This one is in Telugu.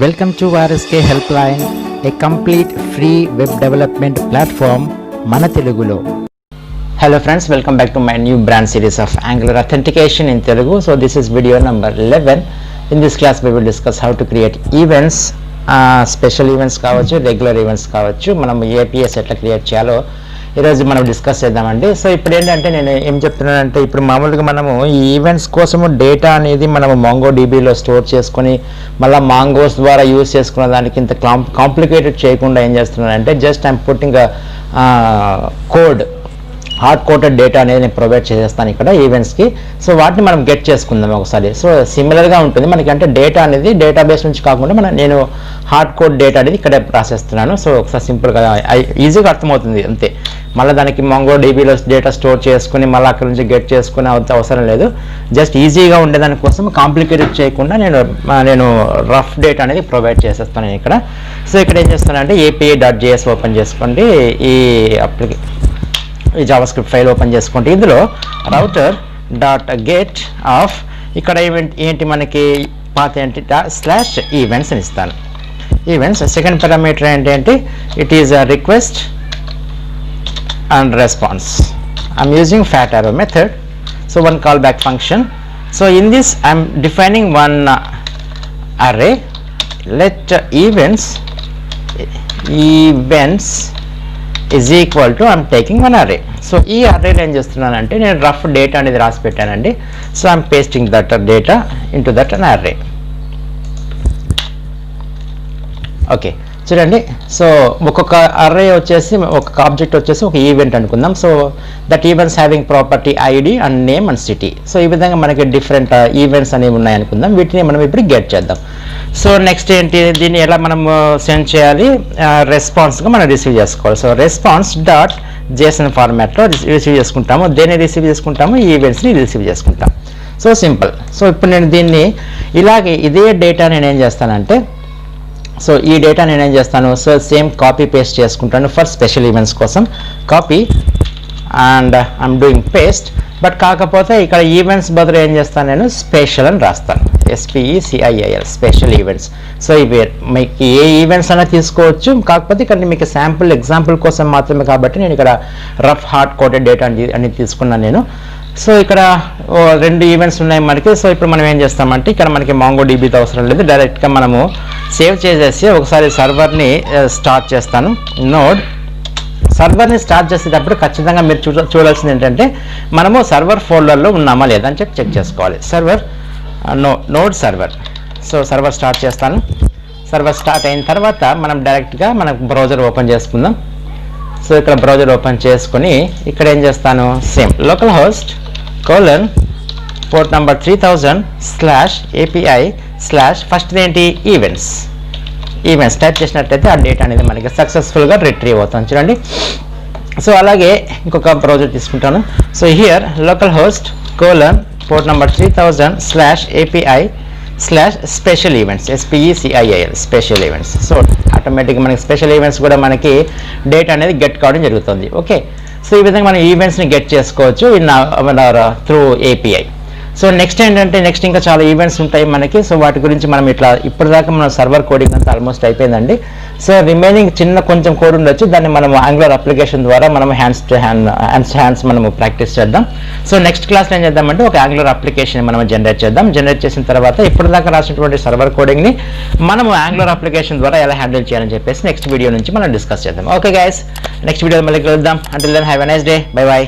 Welcome to RSK Helpline, a complete free web development platform మన తెలుగులో. Hello friends, welcome back to my new brand series of Angular authentication in Telugu. So this is video number 11. In this class we will discuss how to create events, special events కావచ్చు, రెగ్యులర్ ఈవెంట్స్ కావచ్చు. మనం APIs ఎట్లా క్రియేట్ చేయాలో ఈరోజు మనం డిస్కస్ చేద్దామండి. సో ఇప్పుడు ఏంటంటే నేను ఏం చెప్తున్నానంటే, ఇప్పుడు మామూలుగా మనము ఈ ఈవెంట్స్ కోసము డేటా అనేది మనము మాంగో డీబీలో స్టోర్ చేసుకొని మళ్ళీ మాంగోస్ ద్వారా యూజ్ చేసుకున్న దానికి ఇంత కాంప్లికేటెడ్ చేయకుండా ఏం చేస్తున్నానంటే, just I'm putting code, hard coded data అనేది నేను ప్రొవైడ్ చేసేస్తాను ఇక్కడ ఈవెంట్స్కి. సో వాటిని మనం గెట్ చేసుకుందాం ఒకసారి. సో సిమిలర్గా ఉంటుంది మనకి, అంటే డేటా అనేది డేటాబేస్ నుంచి కాకుండా నేను హార్డ్ కోడ్ డేటా అనేది ఇక్కడ రాసేస్తున్నాను. సో ఒకసారి సింపుల్గా ఈజీగా అర్థమవుతుంది అంతే. మళ్ళీ దానికి మాంగో డీబీలో డేటా స్టోర్ చేసుకుని మళ్ళీ అక్కడ నుంచి గెట్ చేసుకునే అవసరం లేదు. జస్ట్ ఈజీగా ఉండేదానికోసం కాంప్లికేటెడ్ చేయకుండా నేను రఫ్ డేటా అనేది ప్రొవైడ్ చేసేస్తాను ఇక్కడ. సో ఇక్కడ ఏం చేస్తానంటే API.js ఓపెన్ చేసుకోండి. ఈ జావాస్క్రిప్ట్ ఫైల్ ఓపెన్ చేసుకోండి. ఇందులో router.get ఆఫ్ ఇక్కడ ఏంటి మనకి పాత ఏంటి /events అని ఇస్తాను. ఈవెంట్స్ సెకండ్ పారామీటర్ ఏంటంటే it is request and response. I'm using fat arrow method. So one callback function. So in this I'm defining one array. Let events is equal to I'm taking one array. So ఈ array ఏం చేస్తున్నానంటే నేను రఫ్ డేటా అనేది రాసి పెట్టానండి. So I'm pasting that data into that an array. Okay చూడండి. సో ఒక్కొక్క అర్రే వచ్చేసి ఒక్కొక్క ఆబ్జెక్ట్ వచ్చేసి ఒక ఈవెంట్ అనుకుందాం. So that events having property ID and name and city. So ఈ విధంగా మనకి డిఫరెంట్ ఈవెంట్స్ అనేవి ఉన్నాయి అనుకుందాం. వీటిని మనం ఇప్పుడు గెట్ చేద్దాం. సో నెక్స్ట్ ఏంటి, దీన్ని ఎలా మనం సెండ్ చేయాలి, రెస్పాన్స్గా మనం రిసీవ్ చేసుకోవాలి. సో రెస్పాన్స్ డాట్ JSON ఫార్మాట్లో రిసీవ్ చేసుకుంటాము. దేన్ని రిసీవ్ చేసుకుంటాము, ఈవెంట్స్ని రిసీవ్ చేసుకుంటాం. So simple. సో ఇప్పుడు నేను దీన్ని ఇలాగే ఇదే డేటా నేను ఏం చేస్తానంటే, సో ఈ డేటా నేనేం చేస్తాను, సో సేమ్ కాపీ పేస్ట్ చేసుకుంటాను ఫర్ స్పెషల్ ఈవెంట్స్ కోసం. Copy and I'm doing paste. But కాకపోతే ఇక్కడ ఈవెంట్స్ బదులు ఏం చేస్తాను, నేను స్పెషల్ అని రాస్తాను. SPECIAL special events. సో ఇవి మీకు ఏ ఈవెంట్స్ అయినా తీసుకోవచ్చు, కాకపోతే ఇక్కడ మీకు శాంపుల్ ఎగ్జాంపుల్ కోసం మాత్రమే కాబట్టి నేను ఇక్కడ రఫ్ హార్డ్ కోటెడ్ డేటా అని తీసుకున్నాను నేను. సో ఇక్కడ రెండు ఈవెంట్స్ ఉన్నాయి మనకి. సో ఇప్పుడు మనం ఏం చేస్తామంటే, ఇక్కడ మనకి మాంగో డీబీతో అవసరం లేదు, డైరెక్ట్గా మనము సేవ్ చేసేసి ఒకసారి సర్వర్ని స్టార్ట్ చేస్తాను. సర్వర్ని స్టార్ట్ చేసేటప్పుడు ఖచ్చితంగా మీరు చూడాల్సింది ఏంటంటే, మనము సర్వర్ ఫోల్డర్లో ఉన్నామా లేదా అని చెక్ చేసుకోవాలి. Node server. So server start చేస్తాను. సర్వర్ స్టార్ట్ అయిన తర్వాత మనం డైరెక్ట్గా మన బ్రౌజర్ ఓపెన్ చేసుకుందాం. సో ఇక్కడ బ్రౌజర్ ఓపెన్ చేసుకుని ఇక్కడ ఏం చేస్తాను, same local host port number 3000/API/ first ఏంటి ఈవెంట్స్ టైప్ చేసినట్టయితే ఆ డేటా అనేది మనకి సక్సెస్ఫుల్గా రిట్రీవ్ అవుతుంది చూడండి. సో అలాగే ఇంకొక బ్రౌజర్ తీసుకుంటాను. So here local host port number 3000/API/ special events SPECIAL special events. So ఆటోమేటిక్గా మనకి స్పెషల్ ఈవెంట్స్ కూడా మనకి డేటా అనేది గెట్ కావడం జరుగుతుంది. ఓకే, సో ఈ విధంగా మనం ఈవెంట్స్ని గెట్ చేసుకోవచ్చు త్రూ API. సో నెక్స్ట్ ఏంటంటే, నెక్స్ట్ ఇంకా చాలా ఈవెంట్స్ ఉంటాయి మనకి. సో వాటి గురించి మనం ఇప్పటిదాకా మనం సర్వర్ కోడింగ్ అంతా ఆల్మోస్ట్ అయిపోయిందండి. సో రిమైనింగ్ చిన్న కొంచెం కోడ్ ఉండొచ్చు, దాన్ని మనం ఆంగులర్ అప్లికేషన్ ద్వారా మనం హ్యాండ్స్ మనము ప్రాక్టీస్ చేద్దాం. సో నెక్స్ట్ క్లాస్లో ఏం చేద్దామంటే, ఒక ఆంగులర్ అప్లికేషన్ మనం జనరేట్ చేద్దాం. జనరేట్ చేసిన తర్వాత ఇప్పటిదాకా రాసినటువంటి సర్వర్ కోడింగ్ని మనము ఆంగులర్ అప్లికేషన్ ద్వారా ఎలా హ్యాండిల్ చేయాలని చెప్పేసి నెక్స్ట్ వీడియో నుంచి మనం డిస్కస్ చేద్దాం. ఓకే గైస్, నెక్స్ట్ వీడియో మళ్ళీ కలుద్దాం. Until then have a nice day. Bye bye.